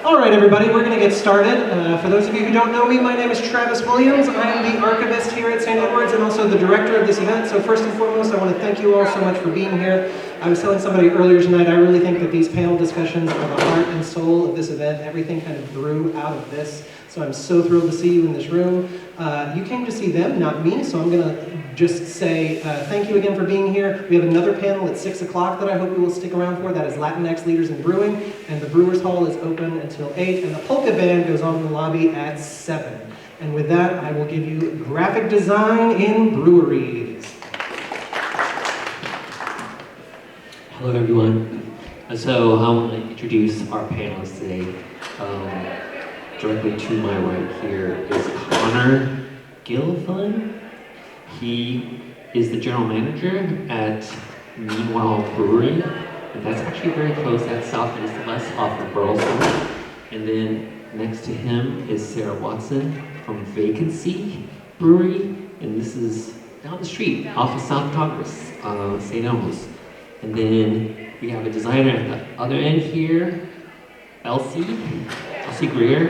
All right, everybody, we're going to get started. For those of you who don't know me, my name is Travis Williams. I am the archivist here at St. Edward's and also the director of this event. So first and foremost, I want to thank you all so much for being here. I was telling somebody earlier tonight, I really think that these panel discussions are the heart and soul of this event. Everything kind of grew out of this. So I'm so thrilled to see you in this room. You came to see them, not me, so I'm going to just say thank you again for being here. We have another panel at 6 o'clock that I hope you will stick around for. That is Latinx Leaders in Brewing, and the Brewers Hall is open until 8, and the polka band goes on in the lobby at 7. And with that, I will give you graphic design in breweries. Hello everyone. So I want to introduce our panelists today. Directly to my right here is Connor Gilfillan. He is the general manager at Meanwhile Brewery, and that's actually very close. That's southeast off of Burleson. And then next to him is Sara Watson from Vacancy Brewery, and this is down the street off of South Congress, St. Elmo's. And then we have a designer at the other end here, Elsie Greer,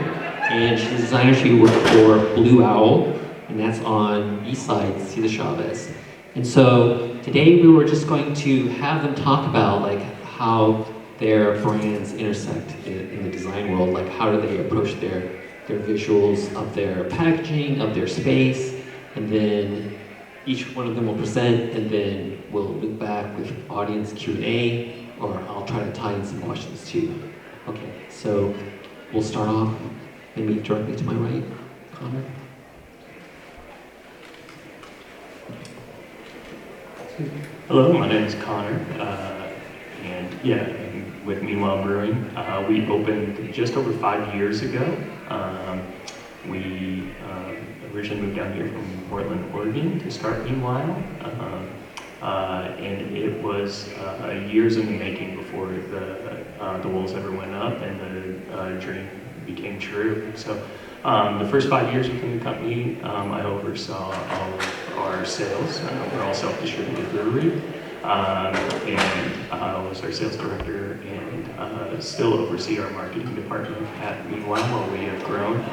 and she's a designer. She worked for Blue Owl, and that's on East Side, Cesar Chavez. And so today we were just going to have them talk about like how their brands intersect in the design world, like how do they approach their visuals of their packaging, of their space, and then each one of them will present, and then we'll look back with audience Q&A, or I'll try to tie in some questions too. Okay, so we'll start off maybe directly to my right, Connor. Hello, my name is Connor, and yeah, I'm with Meanwhile Brewing. We opened just over 5 years ago. We originally moved down here from Portland, Oregon to start Meanwhile, and it was years in the making before the walls ever went up and the dream became true. So the first 5 years within the company, I oversaw all of our sales. We're all self-distributed brewery, and I was our sales director and still oversee our marketing department at Meanwhile while we have grown.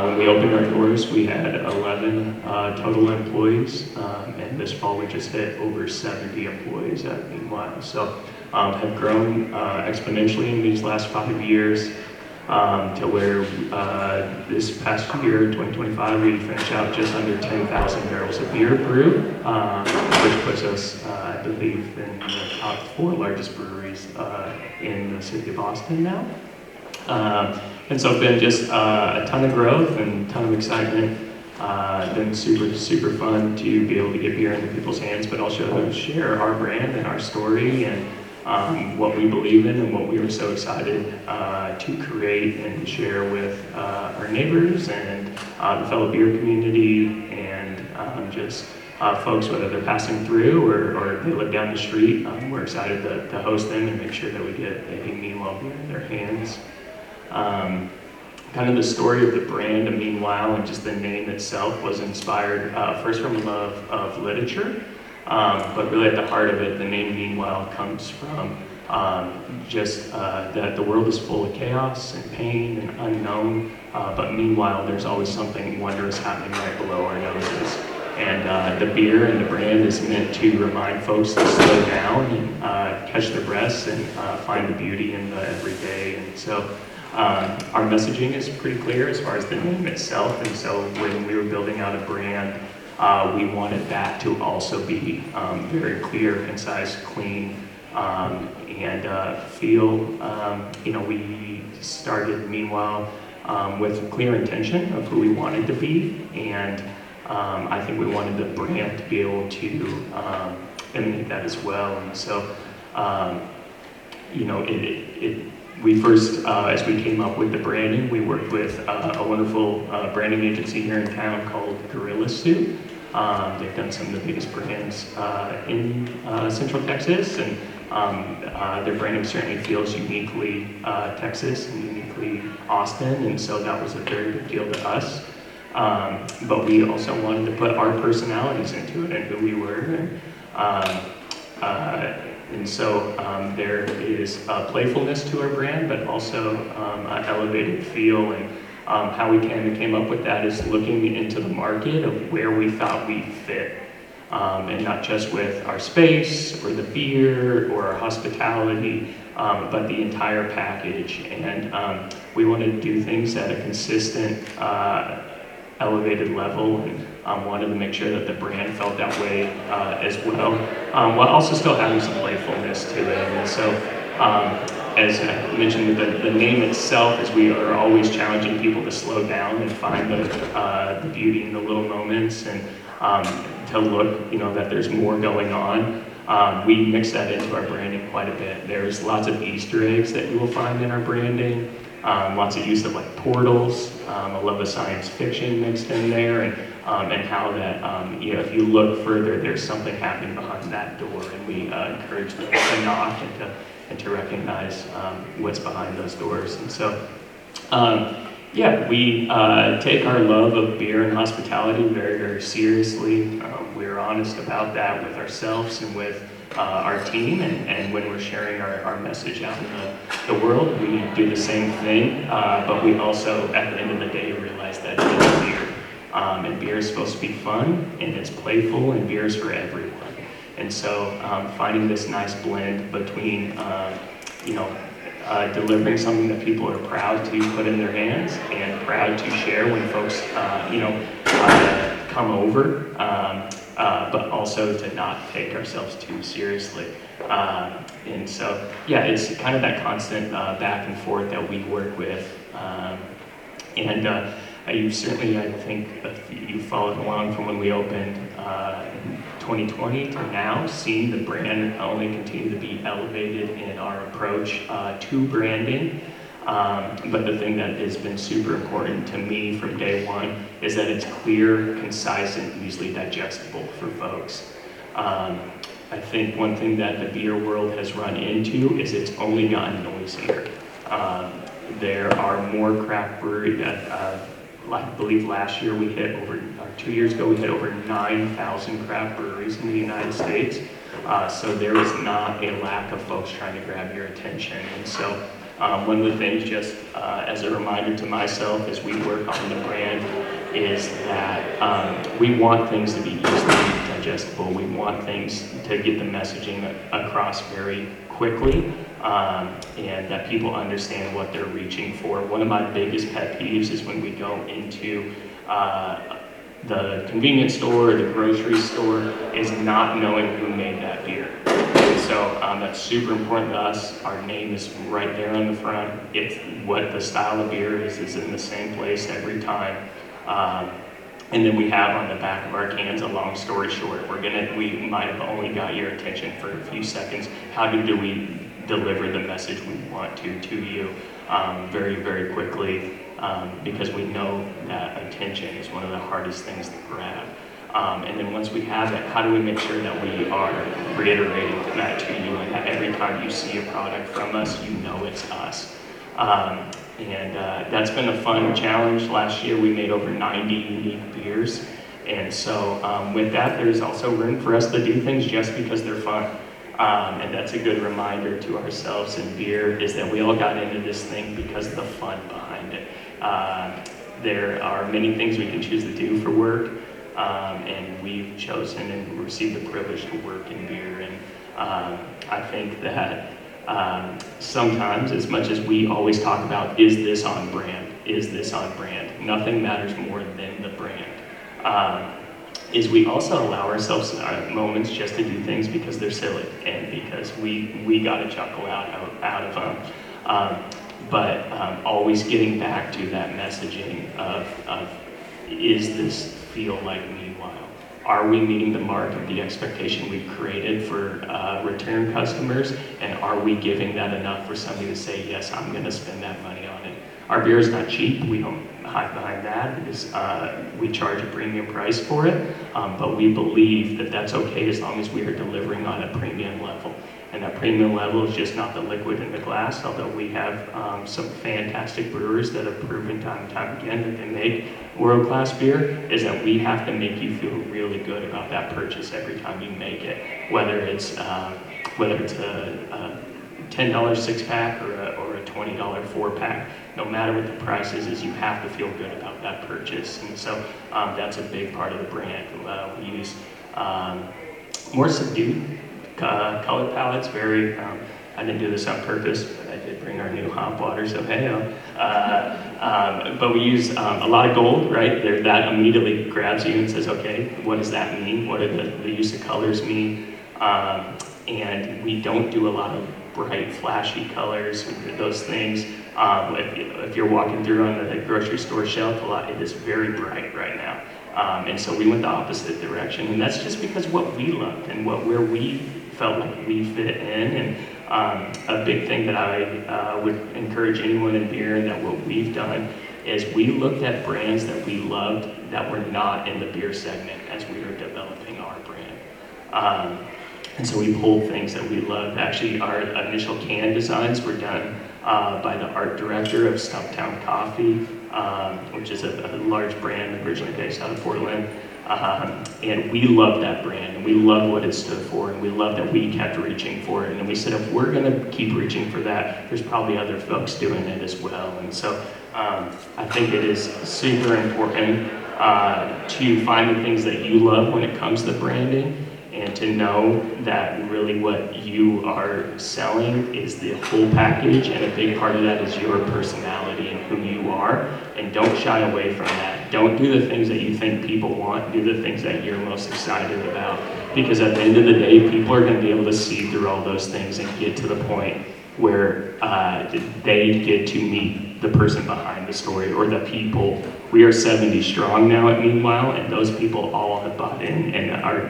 When we opened our doors, we had 11 total employees, and this fall we just hit over 70 employees at Meanwhile. So have grown exponentially in these last 5 years. To where this past year, 2025, we finished out just under 10,000 barrels of beer brewed, which puts us, I believe, in the top 4 largest breweries in the city of Austin now. And so it's been just a ton of growth and a ton of excitement. Been super fun to be able to get beer into people's hands, but also share our brand and our story and what we believe in and what we were so excited to create and share with our neighbors and the fellow beer community and just folks, whether they're passing through or they live down the street. We're excited to host them and make sure that we get a Meanwhile beer in their hands. Kind of the story of the brand of Meanwhile and just the name itself was inspired first from love of literature. But really at the heart of it, the name Meanwhile comes from just that the world is full of chaos and pain and unknown, but meanwhile there's always something wondrous happening right below our noses. And the beer and the brand is meant to remind folks to slow down and catch their breaths and find the beauty in the everyday. And so our messaging is pretty clear as far as the name itself. And so when we were building out a brand, we wanted that to also be very clear, concise, clean, and feel, we started Meanwhile with clear intention of who we wanted to be, and I think we wanted the brand to be able to emanate that as well. And so, we first, as we came up with the branding, we worked with a wonderful branding agency here in town called Gorilla Suit. They've done some of the biggest brands in Central Texas, and their branding certainly feels uniquely Texas and uniquely Austin, and so that was a very big deal to us. But we also wanted to put our personalities into it and who we were. And And so there is playfulness to our brand, but also an elevated feel. And how we came up with that is looking into the market of where we thought we fit. And not just with our space or the beer or our hospitality, but the entire package. And we wanted to do things at a consistent, elevated level, and wanted to make sure that the brand felt that way as well, while also still having some playfulness to it. And so, as I mentioned with the name itself, is we are always challenging people to slow down and find the beauty in the little moments, and to look, that there's more going on. We mix that into our branding quite a bit. There's lots of Easter eggs that you will find in our branding, lots of use of like portals, a love of science fiction mixed in there, and how that, if you look further, there's something happening behind that door, and we encourage them to knock and to recognize what's behind those doors. And so, we take our love of beer and hospitality very, very seriously. We're honest about that with ourselves and with our team, and when we're sharing our message out in the world, we do the same thing, but we also, at the end of the day, realize that it's beer. And beer is supposed to be fun, and it's playful, and beer is for everyone. And so finding this nice blend between, delivering something that people are proud to put in their hands and proud to share when folks, come over, but also to not take ourselves too seriously. And so, it's kind of that constant back and forth that we work with. You've certainly, I think, if you followed along from when we opened in 2020 to now, seen the brand only continue to be elevated in our approach to branding. But the thing that has been super important to me from day one is that it's clear, concise, and easily digestible for folks. I think one thing that the beer world has run into is it's only gotten noisier. There are more craft breweries that, I believe last year we hit over, or 2 years ago, we hit over 9,000 craft breweries in the United States. So there is not a lack of folks trying to grab your attention. And so one of the things, just as a reminder to myself as we work on the brand, is that we want things to be easily digestible. We want things to get the messaging across very quickly, and that people understand what they're reaching for. One of my biggest pet peeves is when we go into the convenience store or the grocery store is not knowing who made that beer. And so that's super important to us. Our name is right there on the front. It's what the style of beer is in the same place every time. And then we have on the back of our cans a long story short. We might have only got your attention for a few seconds. How do we deliver the message we want to you very, very quickly, because we know that attention is one of the hardest things to grab. And then once we have it, how do we make sure that we are reiterating that to you, and that every time you see a product from us, you know it's us. That's been a fun challenge. Last year we made over 90 unique beers. And so with that, there's also room for us to do things just because they're fun. And that's a good reminder to ourselves in beer, is that we all got into this thing because of the fun behind it. There are many things we can choose to do for work, and we've chosen and received the privilege to work in beer. And I think that sometimes, as much as we always talk about, is this on brand? Is this on brand? Nothing matters more than the brand. Is we also allow ourselves moments just to do things because they're silly and because we got a chuckle out of them. But always getting back to that messaging of is this feel like me while? Are we meeting the mark of the expectation we've created for return customers? And are we giving that enough for somebody to say, yes, I'm going to spend that money on it? Our beer is not cheap. We don't hide behind that. We charge a premium price for it, but we believe that that's okay as long as we are delivering on a premium level. And that premium level is just not the liquid in the glass, although we have some fantastic brewers that have proven time and time again that they make world-class beer, is that we have to make you feel really good about that purchase every time you make it. Whether it's whether it's a $10 six-pack or a $20 four-pack, no matter what the price is you have to feel good about that purchase. And so that's a big part of the brand. We use more subdued color palettes, very, I didn't do this on purpose, but I did bring our new hop water, so hey. But we use a lot of gold, right? That immediately grabs you and says, okay, what does that mean? What do the use of colors mean? And we don't do a lot of bright, flashy colors, those things. If you're walking through on the grocery store shelf, it is very bright right now. And so we went the opposite direction, and that's just because what we loved and where we felt like we fit in. And a big thing that I would encourage anyone in beer, and that what we've done is we looked at brands that we loved that were not in the beer segment as we were developing our brand. And so we pulled things that we loved. Actually, our initial can designs were done by the art director of Stumptown Coffee, which is a large brand originally based out of Portland. And we loved that brand, and we loved what it stood for, and we loved that we kept reaching for it. And we said, if we're gonna keep reaching for that, there's probably other folks doing it as well. And so I think it is super important to find the things that you love when it comes to branding, and to know that really what you are selling is the whole package, and a big part of that is your personality and who you are. And don't shy away from that. Don't do the things that you think people want. Do the things that you're most excited about. Because at the end of the day, people are going to be able to see through all those things and get to the point where they get to meet the person behind the story, or the people. We are 70 strong now at Meanwhile, and those people all have bought in and are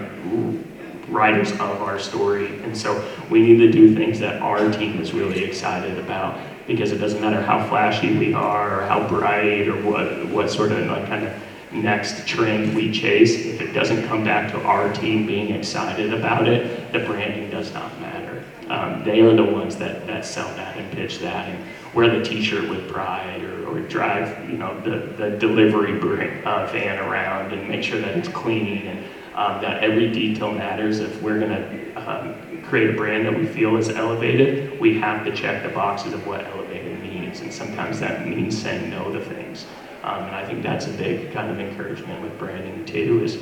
writers of our story. And so we need to do things that our team is really excited about, because it doesn't matter how flashy we are, or how bright, or what sort of like kind of next trend we chase. If it doesn't come back to our team being excited about it, the branding does not matter. They are the ones that sell that and pitch that and wear the t-shirt with pride, or drive the delivery van around and make sure that it's clean, and that every detail matters. If we're going to create a brand that we feel is elevated, we have to check the boxes of what elevated means, and sometimes that means saying no to things. And I think that's a big kind of encouragement with branding too, is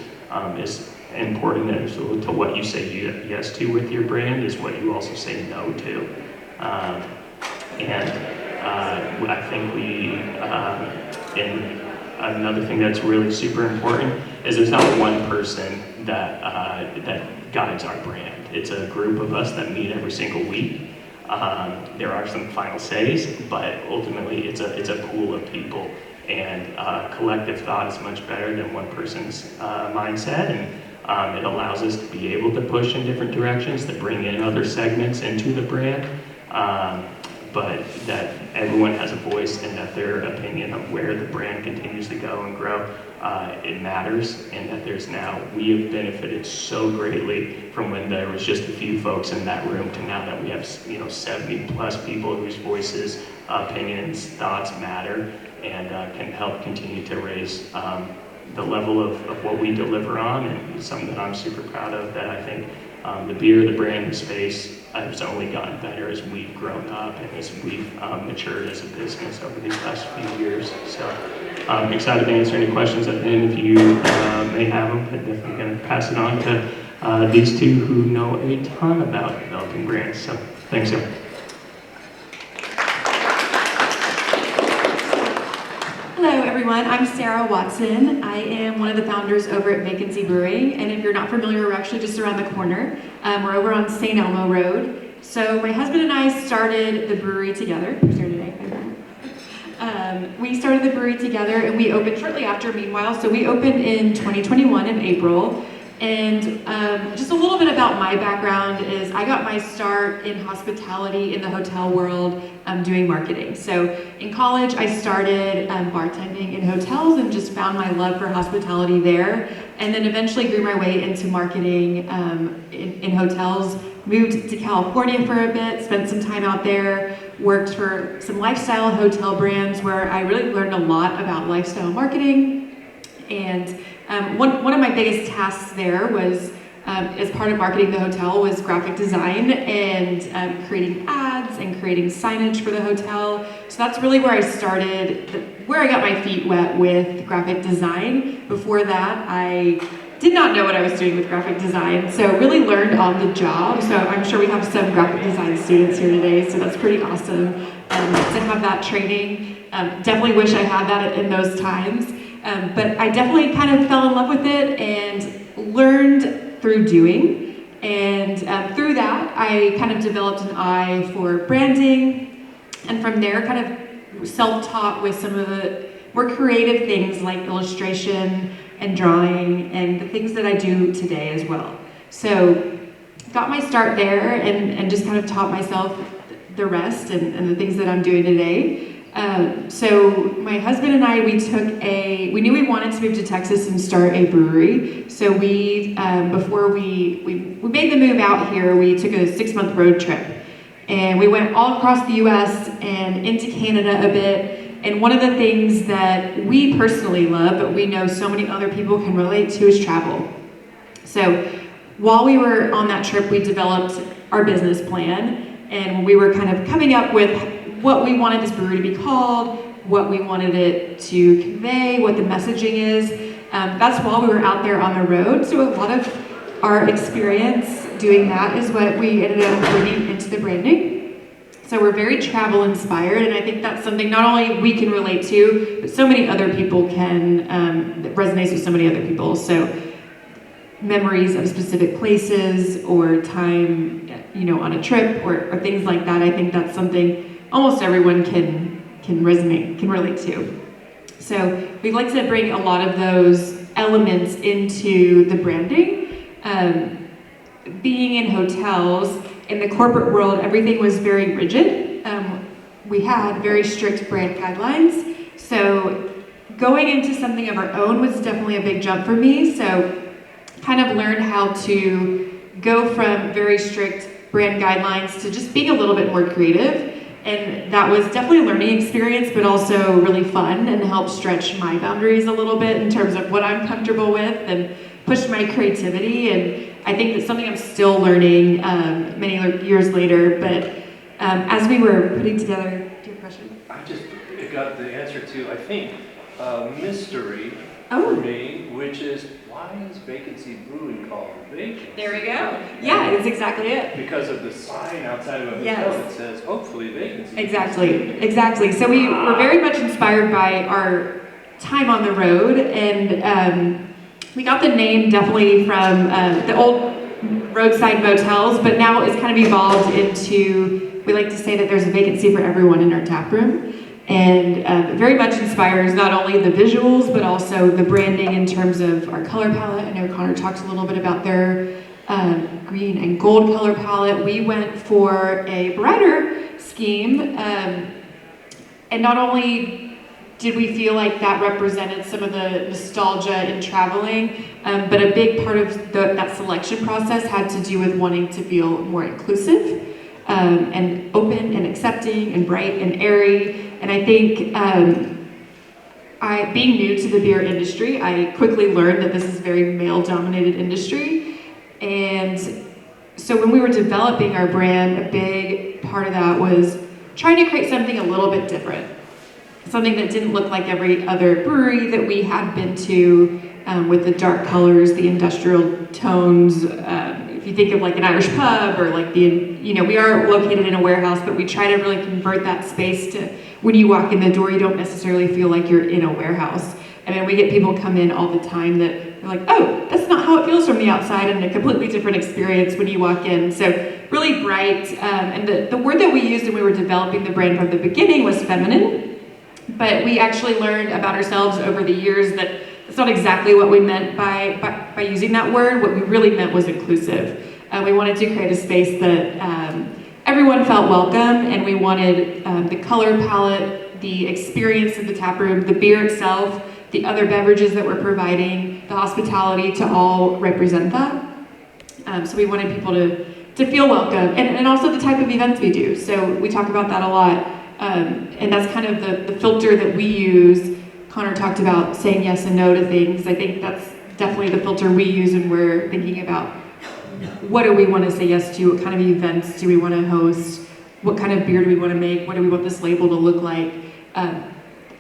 important as to what you say yes to with your brand is what you also say no to. I think and another thing that's really super important is there's not one person that guides our brand. It's a group of us that meet every single week. There are some final says, but ultimately it's a pool of people, and collective thought is much better than one person's mindset, and it allows us to be able to push in different directions, to bring in other segments into the brand, but that everyone has a voice, and that their opinion of where the brand continues to go and grow, it matters. And that we have benefited so greatly from when there was just a few folks in that room to now that we have 70 plus people whose voices, opinions, thoughts matter, and can help continue to raise the level of what we deliver on. And something that I'm super proud of, that I think the beer, the brand, the space has only gotten better as we've grown up and as we've matured as a business over these last few years. So I'm excited to answer any questions at the end if you may have them. I'm definitely going to pass it on to these two who know a ton about developing brands. So thanks, y'all. Hello everyone, I'm Sara Watson. I am one of the founders over at Vacancy Brewing, and if you're not familiar, we're actually just around the corner. We're over on St. Elmo Road. So my husband and I started the brewery together. Who's here today? We started the brewery together, and we opened shortly after Meanwhile. So we opened in 2021 in April. And just a little bit about my background is I got my start in hospitality in the hotel world doing marketing. So in college, I started bartending in hotels and just found my love for hospitality there. And then eventually grew my way into marketing in hotels. Moved to California for a bit, spent some time out there, worked for some lifestyle hotel brands where I really learned a lot about lifestyle marketing. And one of my biggest tasks there was as part of marketing the hotel was graphic design and creating ads and creating signage for the hotel. So that's really where I started, where I got my feet wet with graphic design. Before that, I did not know what I was doing with graphic design, so really learned on the job. So I'm sure we have some graphic design students here today, so that's pretty awesome to have that training. Definitely wish I had that in those times, but I definitely kind of fell in love with it and learned through doing. And through that, I kind of developed an eye for branding, and from there kind of self-taught with some of the more creative things like illustration and drawing and the things that I do today as well. So got my start there and just kind of taught myself the rest and the things that I'm doing today. So my husband and I, we knew we wanted to move to Texas and start a brewery. So we, before we made the move out here, we took a 6-month road trip. And we went all across the US and into Canada a bit. And one of the things that we personally love, but we know so many other people can relate to, is travel. So while we were on that trip, we developed our business plan, and we were kind of coming up with what we wanted this brewery to be called, what we wanted it to convey, what the messaging is. That's while we were out there on the road. So a lot of our experience doing that is what we ended up bringing into the branding. So we're very travel inspired, and I think that's something not only we can relate to, but so many other people can, that resonates with so many other people. So memories of specific places or time, on a trip or things like that. I think that's something almost everyone can relate to. So we'd like to bring a lot of those elements into the branding. Being in hotels, in the corporate world, everything was very rigid. We had very strict brand guidelines. So going into something of our own was definitely a big jump for me. So kind of learned how to go from very strict brand guidelines to just being a little bit more creative. And that was definitely a learning experience, but also really fun and helped stretch my boundaries a little bit in terms of what I'm comfortable with and push my creativity. And I think that's something I'm still learning many years later. But as we were putting together, do you have a question? I just got the answer to, I think, mystery for me, which is, why is Vacancy Brewing called Vacancy? There we go. Yeah, that's exactly it. Because of the sign outside of a hotel that says, hopefully Vacancy. Exactly. So we were very much inspired by our time on the road, and we got the name definitely from the old roadside motels, but now it's kind of evolved into, we like to say that there's a vacancy for everyone in our tap room. And very much inspires not only the visuals, but also the branding in terms of our color palette. I know Connor talked a little bit about their green and gold color palette. We went for a brighter scheme, and not only did we feel like that represented some of the nostalgia in traveling, but a big part of that selection process had to do with wanting to feel more inclusive and open and accepting and bright and airy. And I think being new to the beer industry, I quickly learned that this is a very male-dominated industry. And so when we were developing our brand, a big part of that was trying to create something a little bit different. Something that didn't look like every other brewery that we had been to, with the dark colors, the industrial tones. If you think of like an Irish pub or like we are located in a warehouse, but we try to really convert that space to, when you walk in the door, you don't necessarily feel like you're in a warehouse. I mean, we get people come in all the time that are like, oh, that's not how it feels from the outside, and a completely different experience when you walk in. So really bright, and the word that we used when we were developing the brand from the beginning was feminine, but we actually learned about ourselves over the years that it's not exactly what we meant by using that word. What we really meant was inclusive. We wanted to create a space that everyone felt welcome, and we wanted the color palette, the experience of the tap room, the beer itself, the other beverages that we're providing, the hospitality to all represent that. So we wanted people to feel welcome, and also the type of events we do. So we talk about that a lot, and that's kind of the filter that we use. Connor talked about saying yes and no to things. I think that's definitely the filter we use when we're thinking about what do we want to say yes to? What kind of events do we want to host? What kind of beer do we want to make? What do we want this label to look like?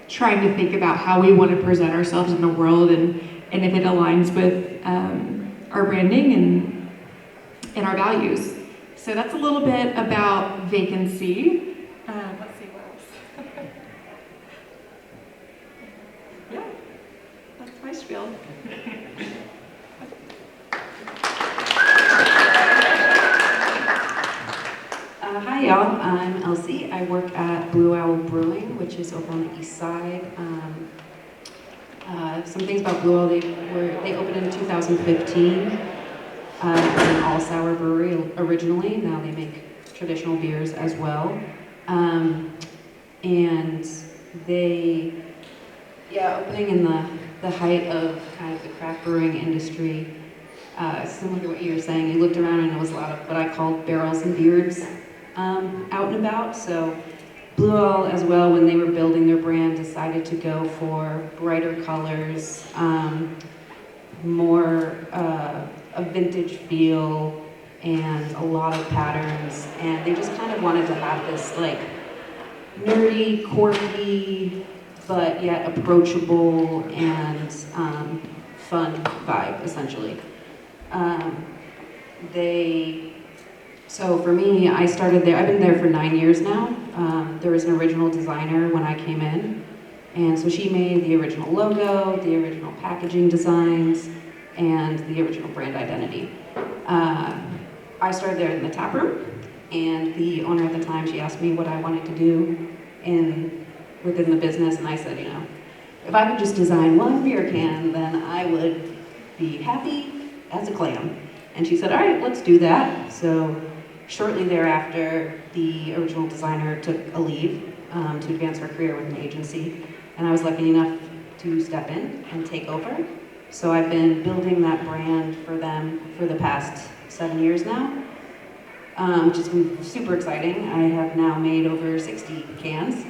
Trying to think about how we want to present ourselves in the world and if it aligns with our branding and our values. So that's a little bit about Vacancy. Let's see what else. Yeah, that's my spiel. Hi y'all, I'm Elsie. I work at Blue Owl Brewing, which is over on the east side. Some things about Blue Owl, they opened in 2015. An all-sour brewery originally. Now they make traditional beers as well. And they, opening in the height of kind of the craft brewing industry, similar to what you were saying, you looked around and it was a lot of what I called barrels and beards out and about. So Blue Owl as well, when they were building their brand, decided to go for brighter colors, more a vintage feel, and a lot of patterns. And they just kind of wanted to have this like nerdy, quirky, but yet approachable and fun vibe, essentially. So for me, I started there, I've been there for 9 years now. There was an original designer when I came in, and so she made the original logo, the original packaging designs, and the original brand identity. I started there in the tap room, and the owner at the time, she asked me what I wanted to do within the business, and I said, if I could just design one beer can, then I would be happy as a clam. And she said, all right, let's do that. So shortly thereafter, the original designer took a leave to advance her career with an agency, and I was lucky enough to step in and take over. So I've been building that brand for them for the past 7 years now, which has been super exciting. I have now made over 60 cans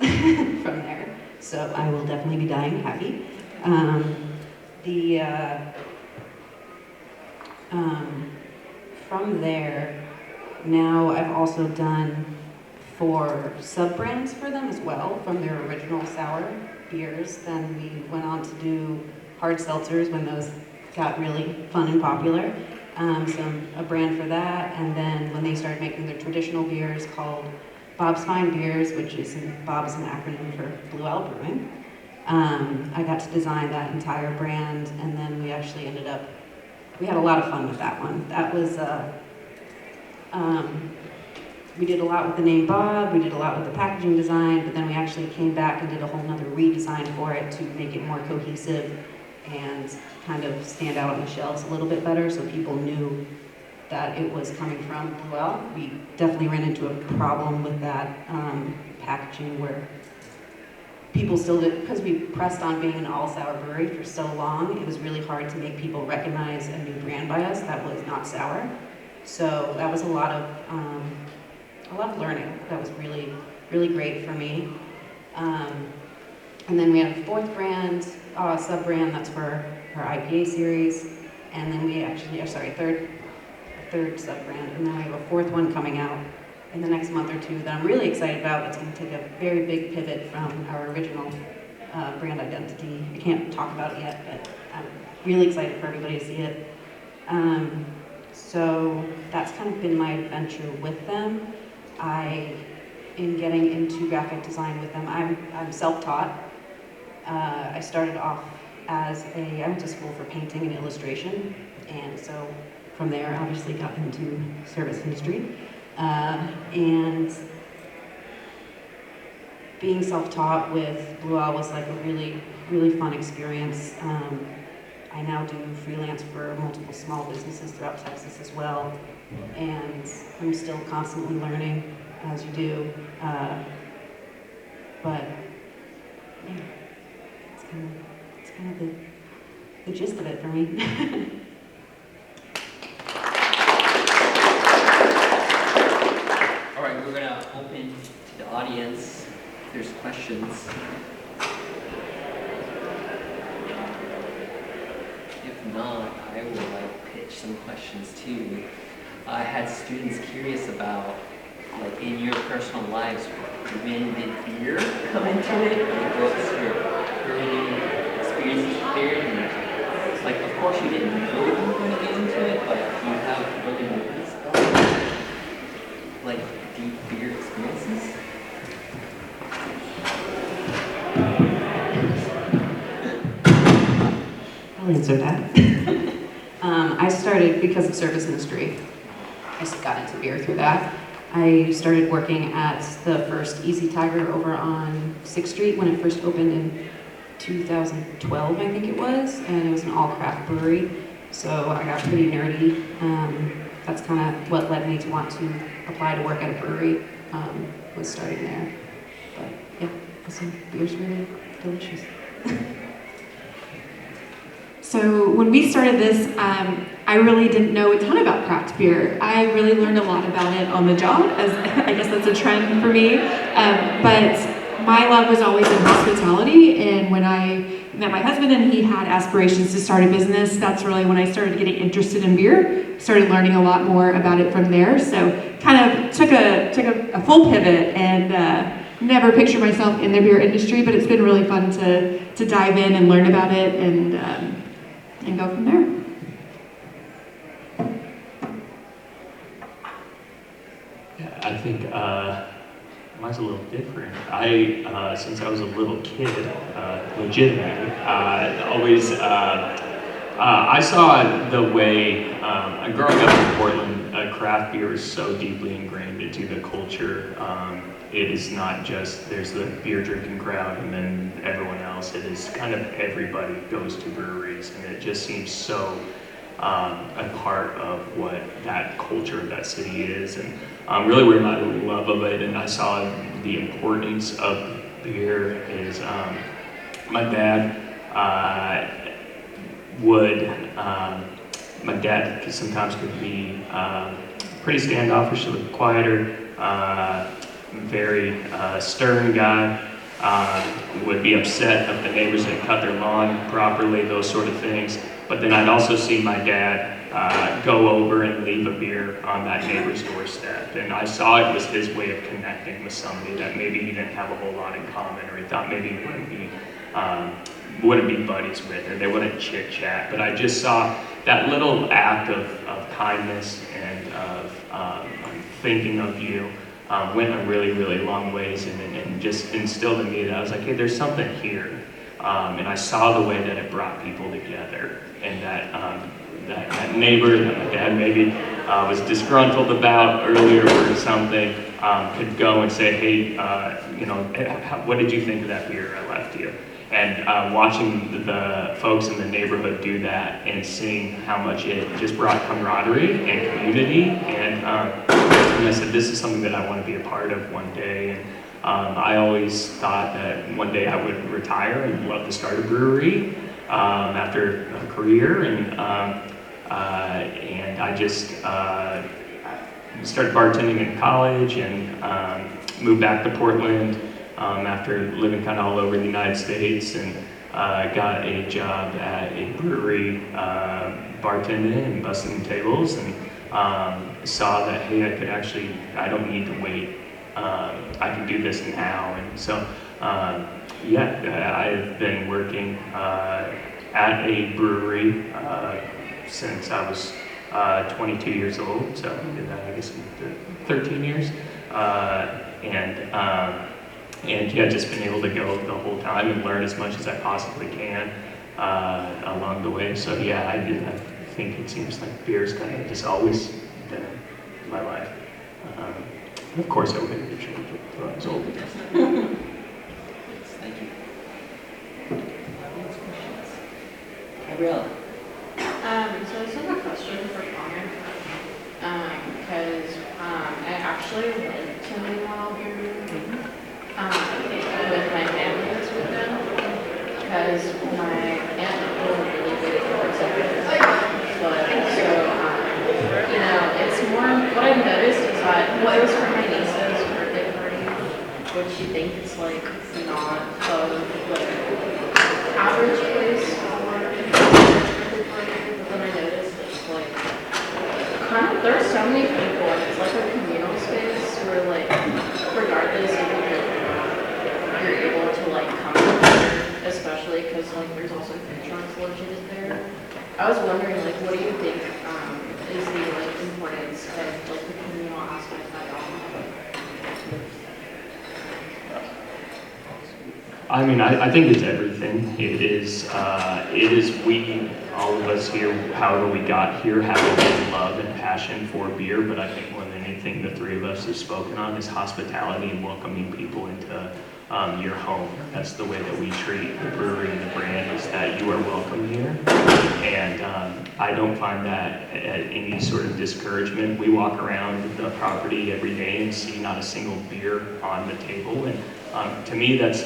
from there, so I will definitely be dying happy. From there, now I've also done 4 sub-brands for them as well, from their original sour beers. Then we went on to do hard seltzers when those got really fun and popular. So a brand for that, and then when they started making their traditional beers called Bob's Fine Beers, which is Bob is an acronym for Blue Owl Brewing. I got to design that entire brand, and then we actually we had a lot of fun with that one. That was, we did a lot with the name Bob, we did a lot with the packaging design, but then we actually came back and did a whole nother redesign for it to make it more cohesive and kind of stand out on the shelves a little bit better so people knew that it was coming from Blue Owl. We definitely ran into a problem with that packaging where people still did, because we pressed on being an all-sour brewery for so long, it was really hard to make people recognize a new brand by us that was not sour. So that was a lot of learning. That was really, really great for me. And then we had a 4th brand, sub-brand, that's for our IPA series. And then we actually, third sub-brand. And then we have a 4th one coming out in the next month or 2 that I'm really excited about. It's going to take a very big pivot from our original brand identity. I can't talk about it yet, but I'm really excited for everybody to see it. So that's kind of been my adventure with them. In getting into graphic design with them, I'm self-taught. I started off I went to school for painting and illustration, and so from there obviously got into service industry. And being self-taught with Blue Owl was like a really, really fun experience. I now do freelance for multiple small businesses throughout Texas as well, and I'm still constantly learning as you do. But yeah, it's kind of the gist of it for me. All right, we're going to open to the audience if there's questions. If not, I will pitch some questions too. I had students curious about, like, in your personal lives, when did beer come into it? Like, what was your early experiences with beer? And, like, of course you didn't know you were going to get into it, but do you have early memories of, like, deep beer experiences? I'll answer that. I started because of service industry. I just got into beer through that. I started working at the first Easy Tiger over on 6th Street when it first opened in 2012, I think it was, and it was an all-craft brewery. So I got pretty nerdy. That's kind of what led me to want to apply to work at a brewery, was starting there. But yeah, so beer's really delicious. So when we started this, I really didn't know a ton about craft beer. I really learned a lot about it on the job, as I guess that's a trend for me. But my love was always in hospitality, and when I met my husband and he had aspirations to start a business, that's really when I started getting interested in beer, started learning a lot more about it from there. So kind of took a full pivot and never pictured myself in the beer industry, but it's been really fun to dive in and learn about it and go from there. Yeah, I think mine's a little different. Since I was a little kid, legitimately, always, I saw the way, growing up in Portland, craft beer is so deeply ingrained into the culture. It is not just, there's the beer drinking crowd and then everyone else. It is kind of everybody goes to breweries, and it just seems so a part of what that culture of that city is, and really where my love of it, and I saw the importance of beer is my dad my dad sometimes could be pretty standoffish, a little quieter, very stern guy, would be upset if the neighbors didn't cut their lawn properly, those sort of things. But then I'd also see my dad go over and leave a beer on that neighbor's doorstep. And I saw it was his way of connecting with somebody that maybe he didn't have a whole lot in common, or he thought maybe he wouldn't be buddies with, or they wouldn't chit chat. But I just saw that little act of kindness and of thinking of you went a really, really long ways, and just instilled in me that I was like, hey, there's something here. And I saw the way that it brought people together, and that neighbor that my dad maybe was disgruntled about earlier or something could go and say, hey, what did you think of that beer I left you? And watching the folks in the neighborhood do that and seeing how much it just brought camaraderie and community, and I said, this is something that I want to be a part of one day. And I always thought that one day I would retire and love to start a brewery after a career, and I just started bartending in college and moved back to Portland after living kind of all over the United States, and got a job at a brewery bartending and busting tables, and saw that, hey, I don't need to wait. I can do this now. And so, I've been working at a brewery since I was 22 years old, so I guess 13 years. Just been able to go the whole time and learn as much as I possibly can along the way. So I think it seems like beer's kind of just always been in my life. Of course, I would have changed it when I was older. Thank you. Gabriella. So this is a question for Connor, because I actually went to Munday with my family this weekend, because my aunt and uncle are really good at but it's more, what I've noticed is that, it was for my niece's birthday party, which you think is like not average place for a birthday party, but then I noticed it's like, there are so many noticed like there's also food trucks located there. I was wondering like what do you think is the like importance of like the communal aspect of it all? I mean, I think it's everything. It is we, all of us here, however we got here, have a great love and passion for beer, but I think more than anything the three of us have spoken on is hospitality and welcoming people into your home. That's the way that we treat the brewery and the brand, is that you are welcome here. And I don't find that any sort of discouragement. We walk around the property every day and see not a single beer on the table. And to me, that's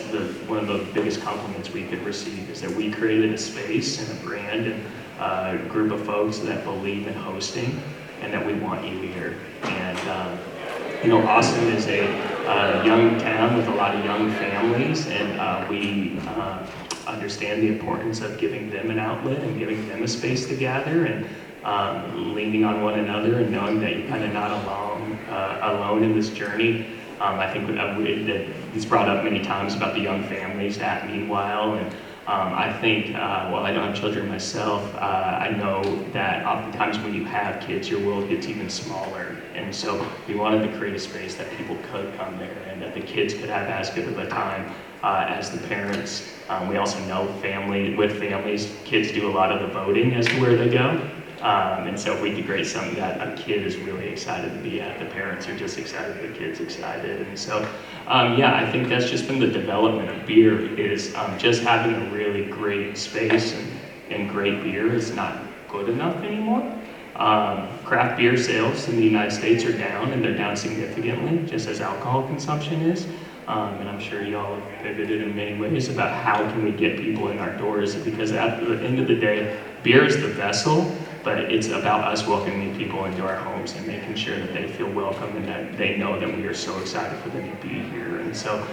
one of the biggest compliments we could receive, is that we created a space and a brand and a group of folks that believe in hosting and that we want you here. And you know, Austin is a young town with a lot of young families, and we understand the importance of giving them an outlet and giving them a space to gather, and leaning on one another and knowing that you're kind of not alone in this journey. I think that it's brought up many times about the young families at Meanwhile, and I think, while I don't have children myself, I know that oftentimes when you have kids, your world gets even smaller. And so we wanted to create a space that people could come there and that the kids could have as good of a time as the parents. We also know with families, kids do a lot of the voting as to where they go. And so if we could create something that a kid is really excited to be at, the parents are just excited, the kid's excited. And so, yeah, I think that's just been the development of beer, is just having a really great space and great beer is not good enough anymore. Craft beer sales in the United States are down, and they're down significantly, just as alcohol consumption is. And I'm sure y'all have pivoted in many ways about how can we get people in our doors, because at the end of the day, beer is the vessel, but it's about us welcoming people into our homes and making sure that they feel welcome and that they know that we are so excited for them to be here. And so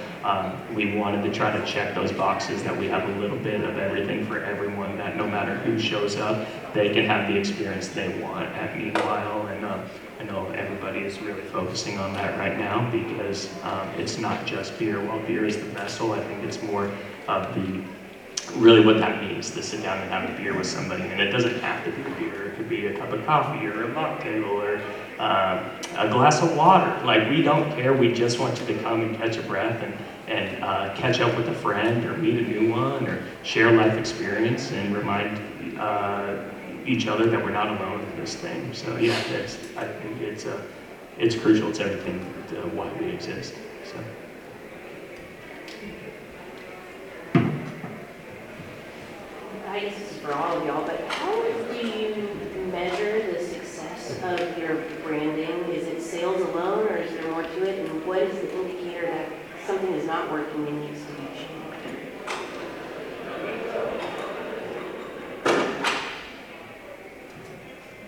we wanted to try to check those boxes, that we have a little bit of everything for everyone, that no matter who shows up, they can have the experience they want at Meanwhile. And I know everybody is really focusing on that right now, because it's not just beer. While beer is the vessel, I think it's more of really what that means, to sit down and have a beer with somebody. And it doesn't have to be a beer. It could be a cup of coffee or a mocktail or a glass of water. Like, we don't care. We just want you to come and catch a breath and catch up with a friend, or meet a new one, or share life experience and remind each other that we're not alone in this thing. So yeah, I think it's crucial. It's everything to why we exist. So. I guess this is for all of y'all, but how do you measure the success of your branding? Is it sales alone, or is there more to it? And what is the indicator that something is not working and needs to be changed?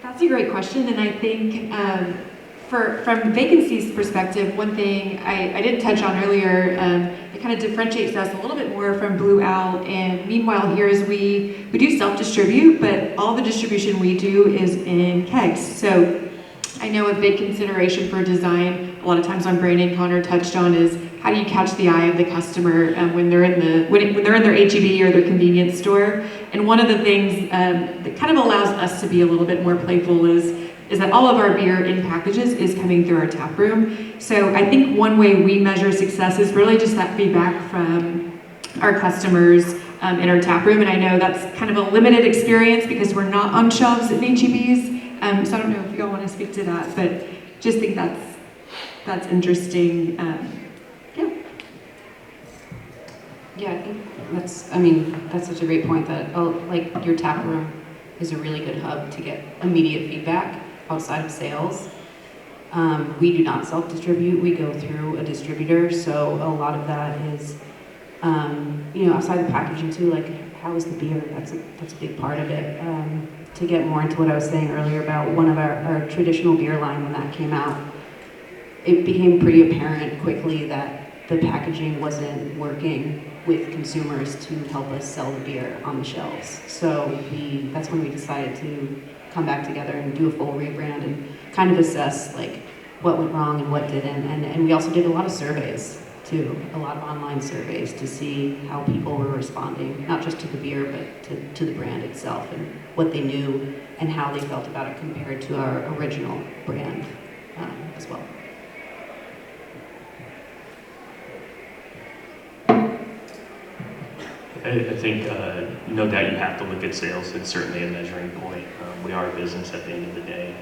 That's a great question, and I think from Vacancy's perspective, one thing I didn't touch on earlier, it kind of differentiates us a little bit more from Blue Owl and Meanwhile here is we do self-distribute, but all the distribution we do is in kegs. So I know a big consideration for design, a lot of times on branding, Connor touched on, is how do you catch the eye of the customer when they're in their H-E-B or their convenience store. And one of the things that kind of allows us to be a little bit more playful is that all of our beer in packages is coming through our tap room. So I think one way we measure success is really just that feedback from our customers in our tap room. And I know that's kind of a limited experience because we're not on shelves at H-E-Bs. So I don't know if you all want to speak to that, but just think that's interesting. Yeah, I think that's such a great point, that like your tap room is a really good hub to get immediate feedback outside of sales. We do not self-distribute, we go through a distributor, so a lot of that is, outside the packaging too, like how is the beer? That's a big part of it. To get more into what I was saying earlier about one of our traditional beer line, when that came out, it became pretty apparent quickly that the packaging wasn't working with consumers to help us sell the beer on the shelves. So that's when we decided to come back together and do a full rebrand and kind of assess like what went wrong and what didn't. And we also did a lot of surveys to a lot of online surveys to see how people were responding, not just to the beer, but to the brand itself and what they knew and how they felt about it compared to our original brand as well. I think no doubt you have to look at sales. It's certainly a measuring point. We are a business at the end of the day.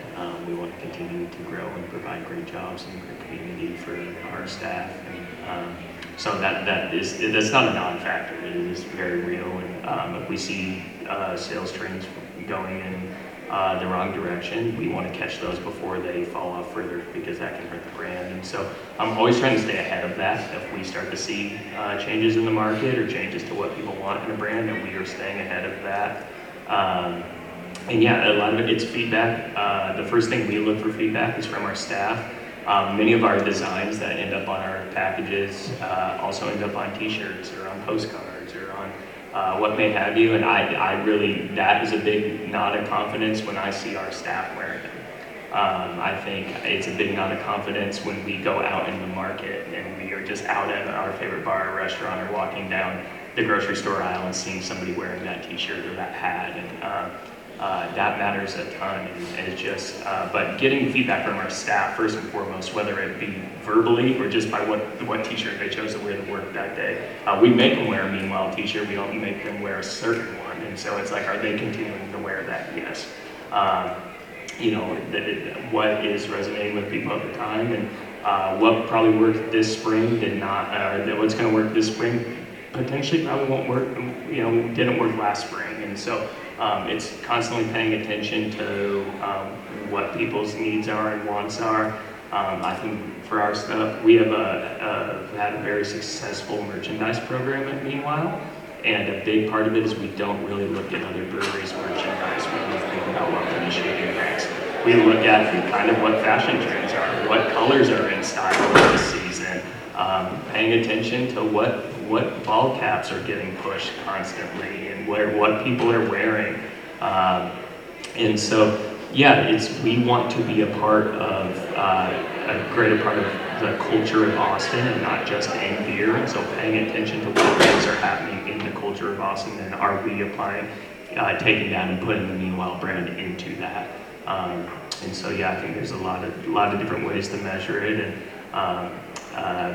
We want to continue to grow and provide great jobs and great community for our staff. And so that's not a non-factor. It is very real. And if we see sales trends going in the wrong direction, we want to catch those before they fall off further, because that can hurt the brand. And so I'm always trying to stay ahead of that. If we start to see changes in the market or changes to what people want in a brand, that we are staying ahead of that. And yeah, a lot of it's feedback. The first thing we look for feedback is from our staff. Many of our designs that end up on our packages also end up on t-shirts or on postcards or on what may have you, and I really, that is a big nod of confidence when I see our staff wearing them. I think it's a big nod of confidence when we go out in the market and we are just out at our favorite bar or restaurant or walking down the grocery store aisle and seeing somebody wearing that t-shirt or that hat, and that matters a ton. And it's just, but getting feedback from our staff first and foremost, whether it be verbally or just by what t-shirt they chose to wear to work that day. We make them wear a Meanwhile t-shirt. We don't make them wear a certain one. And so it's like, are they continuing to wear that? Yes. You know, what is resonating with people at the time, and what probably worked this spring did not, what's going to work this spring potentially probably won't work, you know, didn't work last spring. And so it's constantly paying attention to what people's needs are and wants are. I think for our stuff, we have had a very successful merchandise program at Meanwhile, and a big part of it is we don't really look at other breweries' merchandise when we think about what we're initiating next. We look at kind of what fashion trends are, what colors are in style this season, paying attention to what ball caps are getting pushed constantly and what people are wearing. And so, yeah, we want to be a part of, a greater part of the culture of Austin and not just in beer. And so paying attention to what things are happening in the culture of Austin, and are we applying, taking that and putting the Meanwhile brand into that. And so, yeah, I think there's a lot of different ways to measure it. And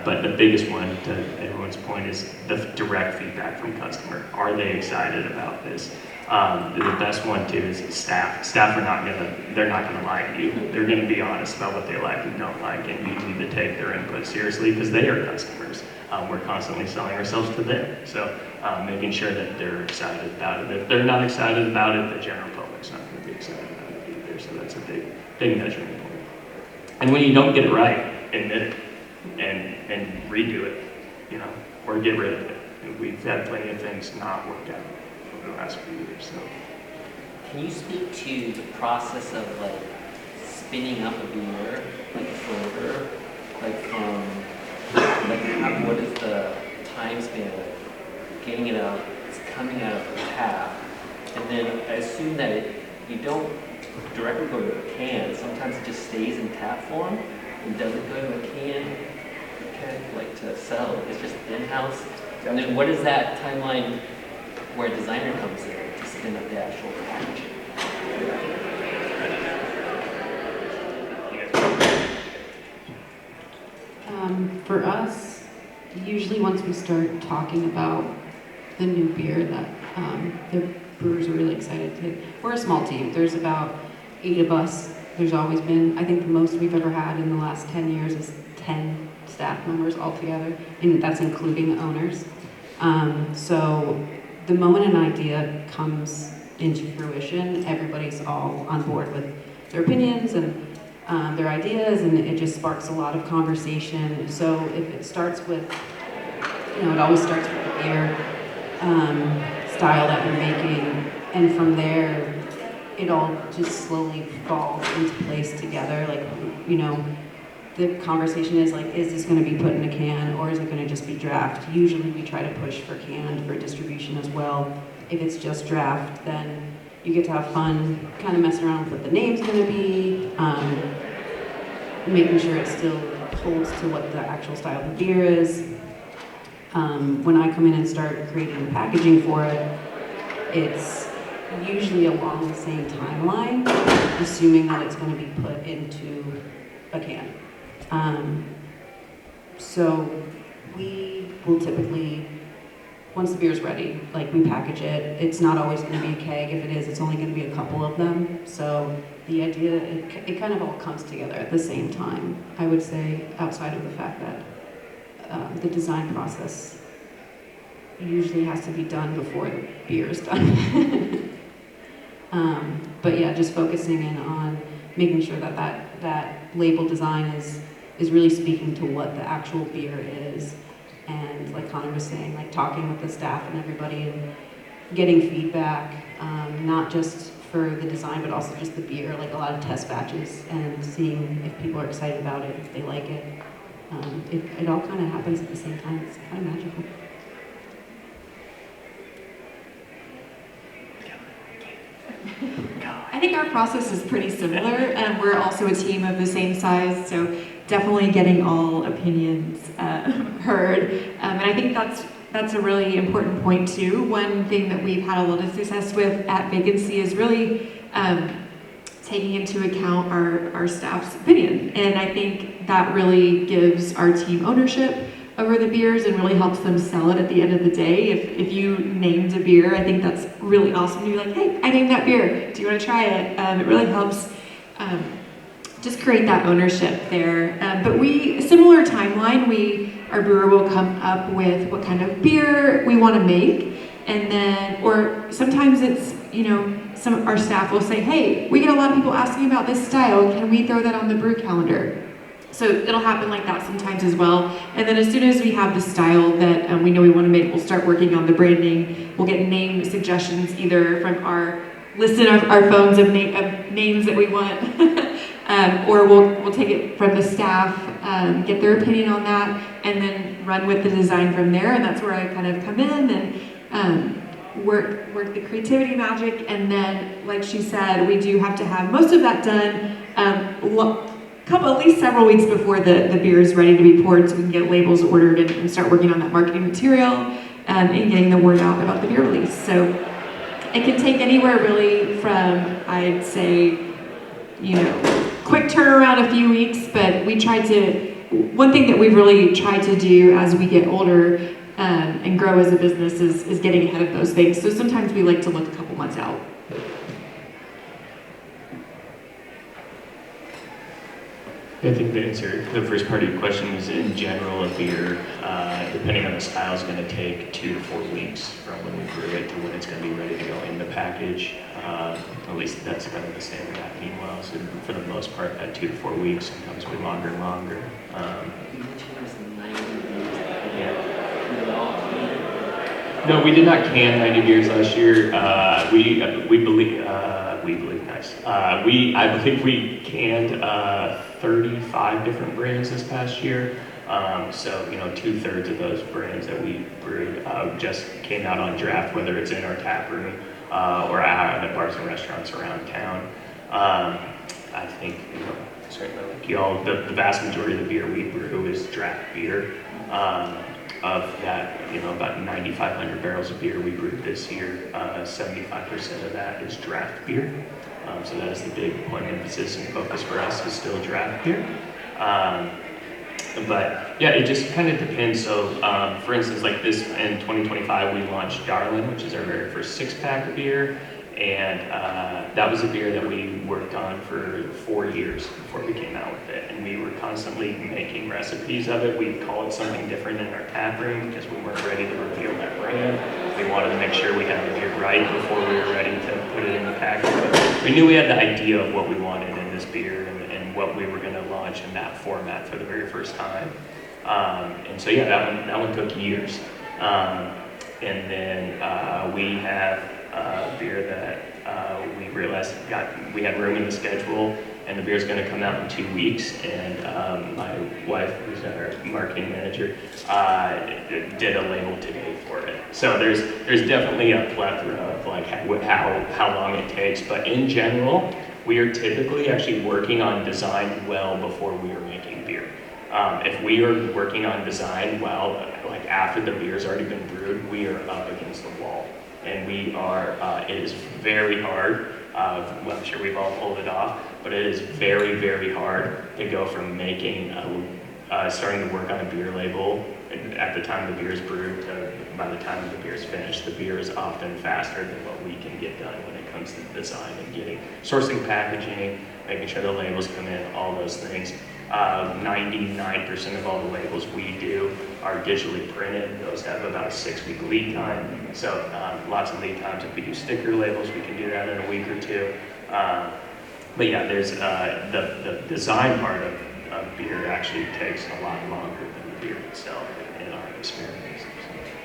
but the biggest one, to everyone's point, is the direct feedback from customer. Are they excited about this? The best one too is staff. Staff are they're not gonna lie to you. They're gonna be honest about what they like and don't like, and you need to take their input seriously because they are customers. We're constantly selling ourselves to them. So making sure that they're excited about it. If they're not excited about it, the general public's not gonna be excited about it either. So that's a big measuring point. And when you don't get it right, admit it. And redo it, you know, or get rid of it. And we've had plenty of things not work out over the last few years. So, can you speak to the process of like spinning up a beer, like a flavor, like from like what is the time span of getting it out, it's coming out of the tap, and then I assume that you don't directly go to a can. Sometimes it just stays in tap form and doesn't go to a can. Like to sell, it's just in-house. And then what is that timeline where a designer comes in to spin up the actual packaging? For us, usually once we start talking about the new beer that the brewers are really excited to, we're a small team. There's about 8 of us. There's always been, I think the most we've ever had in the last 10 years is 10 staff members altogether, and that's including owners. So the moment an idea comes into fruition, everybody's all on board with their opinions and their ideas, and it just sparks a lot of conversation. So if it starts with, you know, it always starts with the beer style that you're making, and from there, it all just slowly falls into place together. Like, you know, the conversation is like, is this going to be put in a can or is it going to just be draft? Usually we try to push for canned for distribution as well. If it's just draft, then you get to have fun kind of messing around with what the name's going to be, making sure it's still holds to what the actual style of the beer is. When I come in and start creating the packaging for it, it's usually along the same timeline, assuming that it's going to be put into a can. So we will typically, once the beer's ready, like we package it. It's not always going to be a keg. If it is, it's only going to be a couple of them. So the idea, it kind of all comes together at the same time, I would say, outside of the fact that the design process usually has to be done before the beer is done. But yeah, just focusing in on making sure that label design is really speaking to what the actual beer is. And like Connor was saying, like talking with the staff and everybody and getting feedback, not just for the design, but also just the beer, like a lot of test batches and seeing if people are excited about it, if they like it. It all kind of happens at the same time. It's kind of magical. I think our process is pretty similar, and we're also a team of the same size, so definitely getting all opinions heard. And I think that's a really important point too. One thing that we've had a lot of success with at Vacancy is really taking into account our staff's opinion. And I think that really gives our team ownership over the beers and really helps them sell it at the end of the day. If you named a beer, I think that's really awesome to be like, hey, I named that beer. Do you want to try it? It really helps just create that ownership there. But similar timeline, our brewer will come up with what kind of beer we want to make. And then, or sometimes it's, some of our staff will say, hey, we get a lot of people asking about this style. Can we throw that on the brew calendar? So it'll happen like that sometimes as well. And then as soon as we have the style that we know we want to make, we'll start working on the branding. We'll get name suggestions either from our list in our phones of names that we want, or we'll take it from the staff, get their opinion on that, and then run with the design from there. And that's where I kind of come in and work the creativity magic. And then, like she said, we do have to have most of that done at least several weeks before the beer is ready to be poured, so we can get labels ordered and start working on that marketing material and getting the word out about the beer release. So it can take anywhere really from, I'd say, quick turnaround a few weeks, but one thing that we've really tried to do as we get older and grow as a business is getting ahead of those things. So sometimes we like to look a couple months out. I think the answer, the first part of your question is, in general, a beer, depending on the style, is going to take 2 to 4 weeks from when we brew it to when it's going to be ready to go in the package. At least that's kind of the standard at Meanwhile. So for the most part, that 2 to 4 weeks, sometimes we're longer and longer. No, we did not can 90 beers last year. I believe we canned 35 different brands this past year. So 2/3 of those brands that we brewed just came out on draft, whether it's in our tap room or out at bars and restaurants around town. I think certainly like y'all, the vast majority of the beer we brew is draft beer. Of that, about 9,500 barrels of beer we brewed this year, 75% of that is draft beer. So that is the big point of emphasis and focus for us, is still draft beer. But yeah, it just kind of depends. So for instance, like this in 2025, we launched Darlin, which is our very first 6-pack of beer. And that was a beer that we worked on for 4 years before we came out with it. And we were constantly making recipes of it. We'd call it something different in our tap room because we weren't ready to reveal that brand. We wanted to make sure we had the beer right before we were ready to put it in the package. But we knew we had the idea of what we wanted in this beer and what we were going to launch in that format for the very first time. And so yeah, that one took years. And then we have beer that we realized we had room in the schedule, and the beer's going to come out in 2 weeks. And my wife, who's our marketing manager, did a label today for it. So there's definitely a plethora of like how long it takes. But in general, we are typically actually working on design well before we are making beer. If we are working on design, well, like after the beer's already been brewed, we are up against the wall. And we are, it is very hard. Well, I'm sure we've all pulled it off, but it is very, very hard to go from making, starting to work on a beer label at the time the beer is brewed to by the time the beer is finished. The beer is often faster than what we can get done when it comes to design and sourcing packaging, making sure the labels come in, all those things. 99% of all the labels we do are digitally printed. Those have about a 6-week lead time. So lots of lead times. If we do sticker labels, we can do that in a week or two. But yeah, there's the design part of beer actually takes a lot longer than the beer itself in our experience.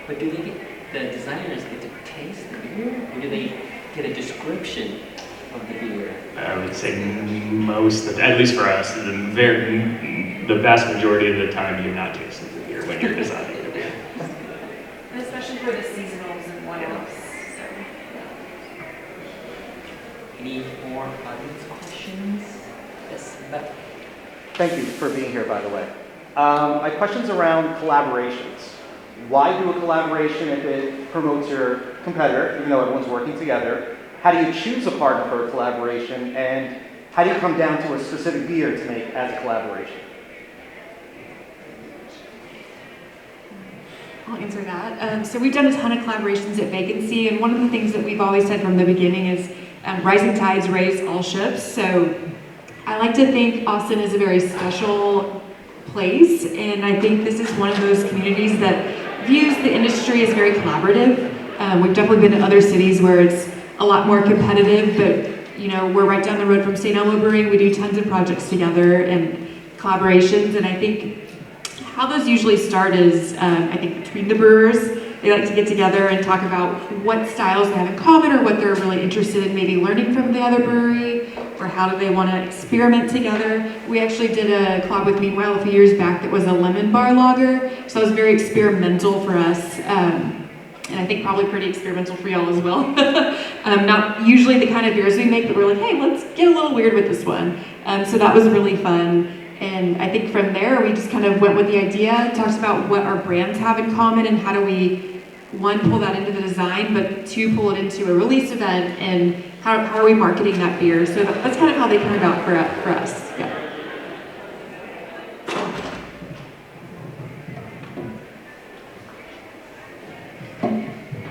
But do the designers get to taste the beer, or do they get a description of the beer? I would say most, at least for us, the vast majority of the time you're not tasting the beer when you're designing the beer. And especially for the seasonals and one-offs. Any more audience questions? Yes, Beth. Thank you for being here, by the way. My question's around collaborations. Why do a collaboration if it promotes your competitor, even though everyone's working together? How do you choose a partner for a collaboration? And how do you come down to a specific beer to make as a collaboration? I'll answer that. So we've done a ton of collaborations at Vacancy, and one of the things that we've always said from the beginning is rising tides raise all ships. So I like to think Austin is a very special place, and I think this is one of those communities that views the industry as very collaborative. We've definitely been to other cities where it's a lot more competitive, but you know, we're right down the road from St. Elmo Brewing. We do tons of projects together and collaborations, and I think how those usually start is, I think between the brewers, they like to get together and talk about what styles they have in common or what they're really interested in maybe learning from the other brewery, or how do they want to experiment together. We actually did a collab with Meanwhile a few years back that was a lemon bar lager, so it was very experimental for us, and I think probably pretty experimental for y'all as well. Not usually the kind of beers we make, but we're like, hey, let's get a little weird with this one. So that was really fun. And I think from there, we just kind of went with the idea, talked about what our brands have in common and how do we, one, pull that into the design, but two, pull it into a release event, and how are we marketing that beer? So that's kind of how they came about for us. Yeah.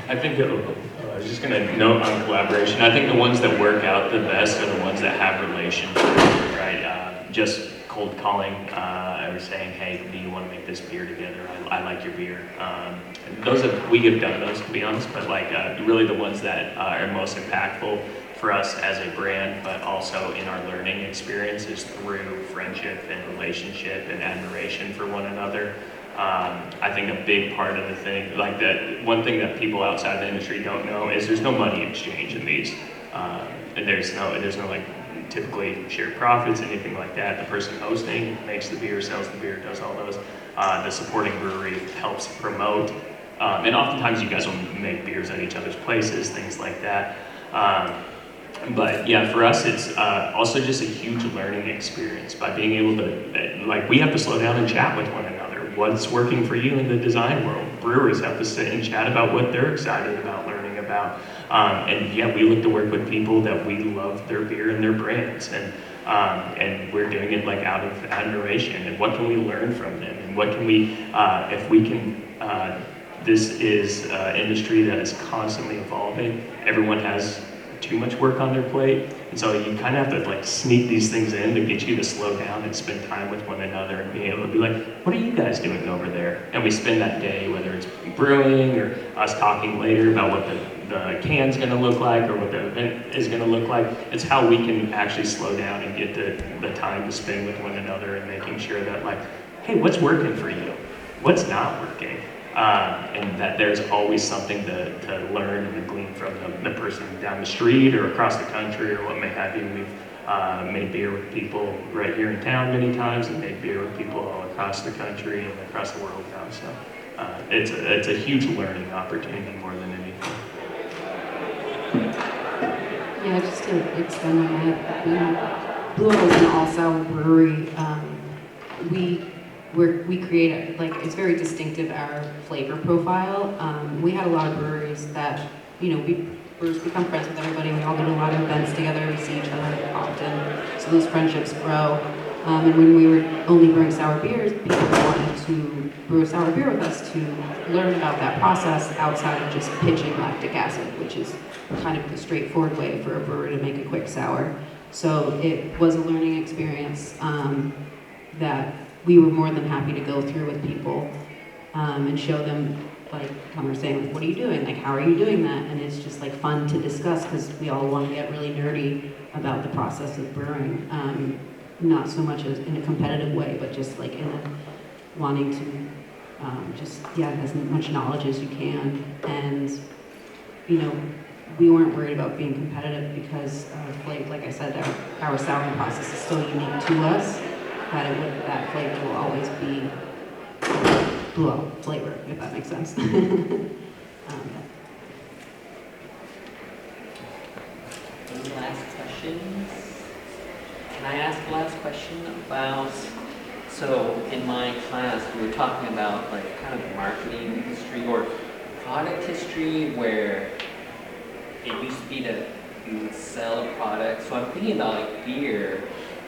I think I was just going to note on collaboration. I think the ones that work out the best are the ones that have relationships, right? Just cold calling or saying, hey, do you want to make this beer together? I like your beer. We have done those, to be honest, but like really the ones that are most impactful for us as a brand, but also in our learning experience is through friendship and relationship and admiration for one another. I think a big part of the thing, like that, one thing that people outside the industry don't know is there's no money exchange in these. And there's no like typically shared profits, anything like that. The person hosting makes the beer, sells the beer, does all those. The supporting brewery helps promote. And oftentimes you guys will make beers at each other's places, things like that. But yeah, for us, it's also just a huge learning experience by being able to, like, we have to slow down and chat with one another. What's working for you in the design world? Brewers have to sit and chat about what they're excited about learning about. And yeah, we look to work with people that we love their beer and their brands. And we're doing it like out of admiration. And what can we learn from them? And what can we, if we can, this is an industry that is constantly evolving. Everyone has too much work on their plate, and so you kind of have to like sneak these things in to get you to slow down and spend time with one another and be able to be like, what are you guys doing over there? And we spend that day, whether it's brewing or us talking later about what the can's gonna look like or what the event is gonna look like. It's how we can actually slow down and get the time to spend with one another and making sure that like, hey, what's working for you? What's not working? And that there's always something to learn and to glean from the person down the street or across the country or what may have you. We've made beer with people right here in town many times and made beer with people all across the country and across the world now. So it's a huge learning opportunity more than anything. Yeah, just to expand on that, Blue Ocean also brewery. We we create, like, it's very distinctive, our flavor profile. We had a lot of breweries that, brewers become friends with everybody. We all go to a lot of events together. We see each other often. So those friendships grow. And when we were only brewing sour beers, people wanted to brew a sour beer with us to learn about that process outside of just pitching lactic acid, which is kind of the straightforward way for a brewer to make a quick sour. So it was a learning experience that we were more than happy to go through with people and show them, like Connor was saying, what are you doing? Like, how are you doing that? And it's just like fun to discuss because we all want to get really nerdy about the process of brewing. Not so much as in a competitive way, but just like in a wanting to have as much knowledge as you can. And, we weren't worried about being competitive because, like I said, our souring process is so unique to us that that flavor will always be flavor, if that makes sense. Any last questions? Can I ask the last question about, so in my class we were talking about like kind of marketing history or product history where it used to be that you would sell a product. So I'm thinking about like beer,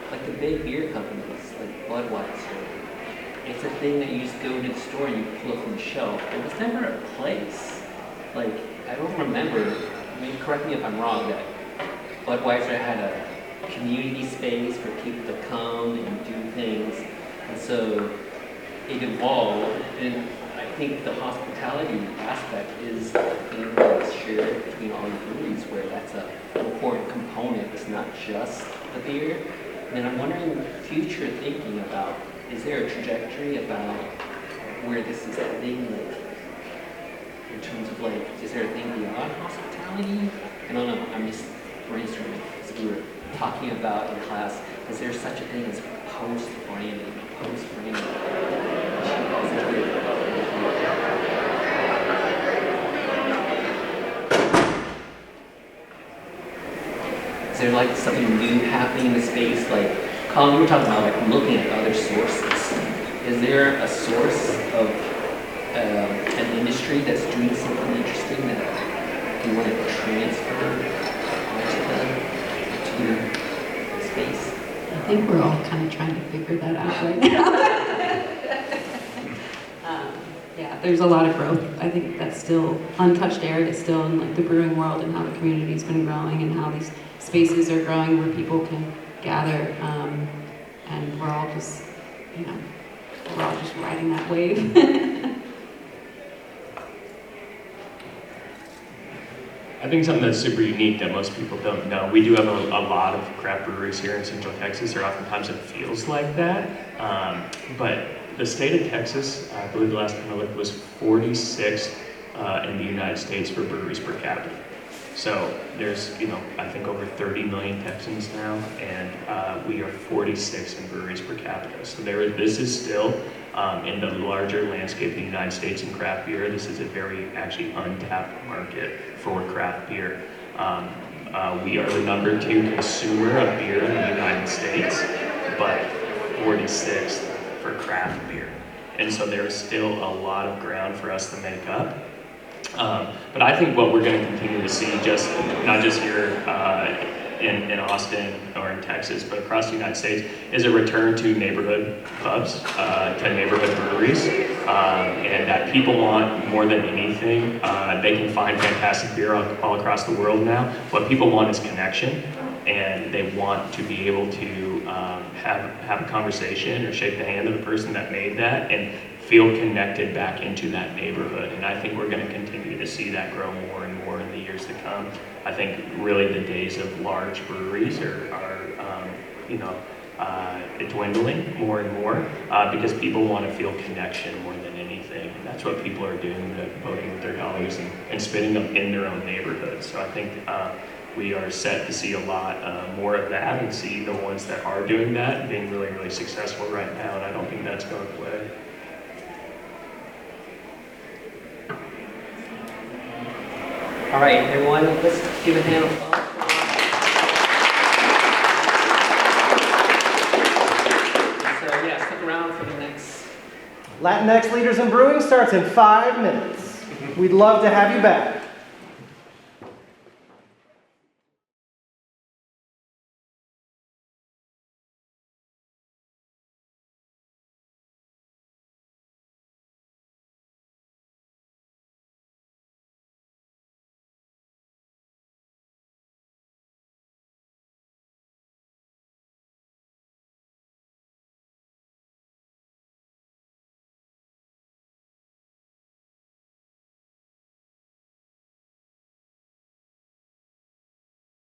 like the big beer companies like Budweiser. It's a thing that you just go to the store and you pull it from the shelf. There was never a place. Like, I don't remember, maybe correct me if I'm wrong, that Budweiser had a community space for people to come and do things. And so it evolved, and I think the hospitality aspect is being shared between all the breweries where that's an important component. It's not just the beer. And I'm wondering, future thinking about, is there a trajectory about where this is heading, like, in terms of like, is there a thing beyond hospitality? I don't know, I'm just brainstorming. As we were talking about in class, is there such a thing as post-branding? Is there like something new happening in the space? Like, Colin, you were talking about like looking at other sources. Is there a source of an industry that's doing something interesting that you want to transfer onto the space? I think we're all kind of trying to figure that out right now. Yeah, there's a lot of growth. I think that's still untouched area, still in like the brewing world and how the community's been growing and how these spaces are growing where people can gather. And we're all just, we're all just riding that wave. I think something that's super unique that most people don't know, we do have a lot of craft breweries here in Central Texas, or oftentimes it feels like that. But the state of Texas, I believe the last time I looked, was 46th in the United States for breweries per capita. So there's, I think over 30 million Texans now, and we are 46 in breweries per capita. So this is still, in the larger landscape of the United States in craft beer, this is a very actually untapped market for craft beer. We are the number 2 consumer of beer in the United States, but 46th for craft beer. And so there is still a lot of ground for us to make up. But I think what we're going to continue to see, not just here in Austin or in Texas, but across the United States, is a return to neighborhood pubs, to neighborhood breweries, and that people want more than anything. They can find fantastic beer all across the world now. What people want is connection, and they want to be able to have a conversation or shake the hand of the person that made that and feel connected back into that neighborhood. And I think we're going to continue to see that grow more and more in the years to come. I think really the days of large breweries are dwindling more and more because people want to feel connection more than anything. And that's what people are doing, voting with their dollars and spending them in their own neighborhoods. So I think we are set to see a lot more of that and see the ones that are doing that being really, really successful right now. And I don't think that's going away. All right, everyone, let's give a hand of applause. So yeah, stick around for the next Latinx Leaders in Brewing starts in 5 minutes. We'd love to have you back.